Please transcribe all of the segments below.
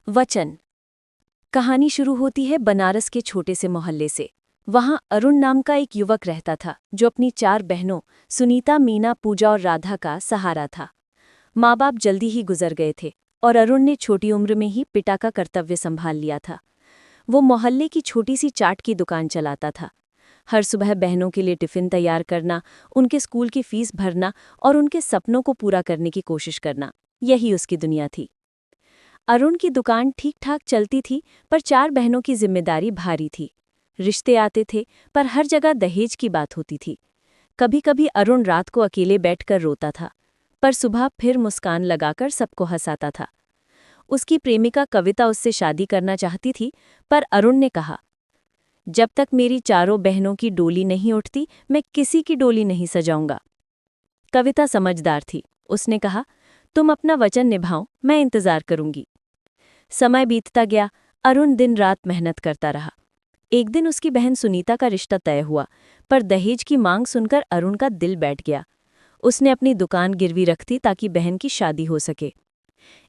वचन। कहानी शुरू होती है बनारस के छोटे से मोहल्ले से। वहां अरुण नाम का एक युवक रहता था जो अपनी 4 बहनों सुनीता, मीना, पूजा और राधा का सहारा था। माँ बाप जल्दी ही गुजर गए थे और अरुण ने छोटी उम्र में ही पिता का कर्तव्य संभाल लिया था। वो मोहल्ले की छोटी सी चाट की दुकान चलाता था। हर सुबह बहनों के लिए टिफिन तैयार करना, उनके स्कूल की फीस भरना और उनके सपनों को पूरा करने की कोशिश करना, यही उसकी दुनिया थी। अरुण की दुकान ठीक ठाक चलती थी, पर 4 बहनों की जिम्मेदारी भारी थी। रिश्ते आते थे, पर हर जगह दहेज की बात होती थी। कभी कभी अरुण रात को अकेले बैठकर रोता था, पर सुबह फिर मुस्कान लगाकर सबको हंसाता था। उसकी प्रेमिका कविता उससे शादी करना चाहती थी, पर अरुण ने कहा, जब तक मेरी 4 बहनों की डोली नहीं उठती, मैं किसी की डोली नहीं सजाऊंगा। कविता समझदार थी। उसने कहा, तुम अपना वचन निभाओ, मैं इंतजार करूंगी। समय बीतता गया। अरुण दिन रात मेहनत करता रहा। एक दिन उसकी बहन सुनीता का रिश्ता तय हुआ, पर दहेज की मांग सुनकर अरुण का दिल बैठ गया। उसने अपनी दुकान गिरवी रख दी ताकि बहन की शादी हो सके।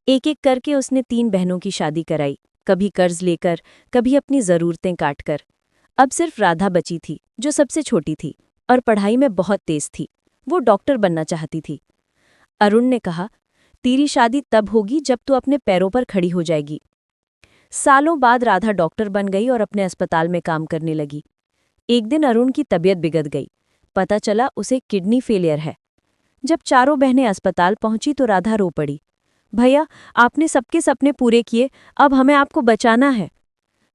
एक एक करके उसने 3 बहनों की शादी कराई, कभी कर्ज लेकर, कभी अपनी जरूरतें काटकर। अब सिर्फ राधा बची थी, जो सबसे छोटी थी और पढ़ाई में बहुत तेज थी। वो डॉक्टर बनना चाहती थी। अरुण ने कहा, तेरी शादी तब होगी जब तू अपने पैरों पर खड़ी हो जाएगी। सालों बाद राधा डॉक्टर बन गई और अपने अस्पताल में काम करने लगी। एक दिन अरुण की तबीयत बिगड़ गई। पता चला उसे किडनी फेलियर है। जब 4 बहनें अस्पताल पहुंची तो राधा रो पड़ी। भैया, आपने सबके सपने पूरे किए, अब हमें आपको बचाना है।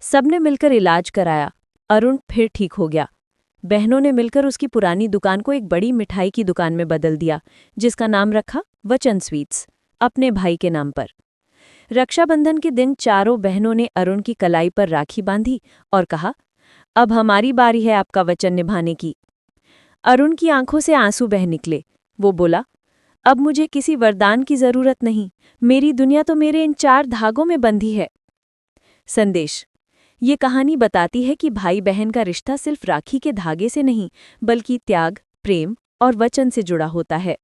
सबने मिलकर इलाज कराया। अरुण फिर ठीक हो गया। बहनों ने मिलकर उसकी पुरानी दुकान को एक बड़ी मिठाई की दुकान में बदल दिया, जिसका नाम रखा वचन स्वीट्स, अपने भाई के नाम पर। रक्षाबंधन के दिन 4 बहनों ने अरुण की कलाई पर राखी बांधी और कहा, अब हमारी बारी है आपका वचन निभाने की। अरुण की आंखों से आंसू बह निकले। वो बोला, अब मुझे किसी वरदान की जरूरत नहीं, मेरी दुनिया तो मेरे इन 4 धागों में बंधी है। संदेश। ये कहानी बताती है कि भाई बहन का रिश्ता सिर्फ राखी के धागे से नहीं, बल्कि त्याग, प्रेम और वचन से जुड़ा होता है।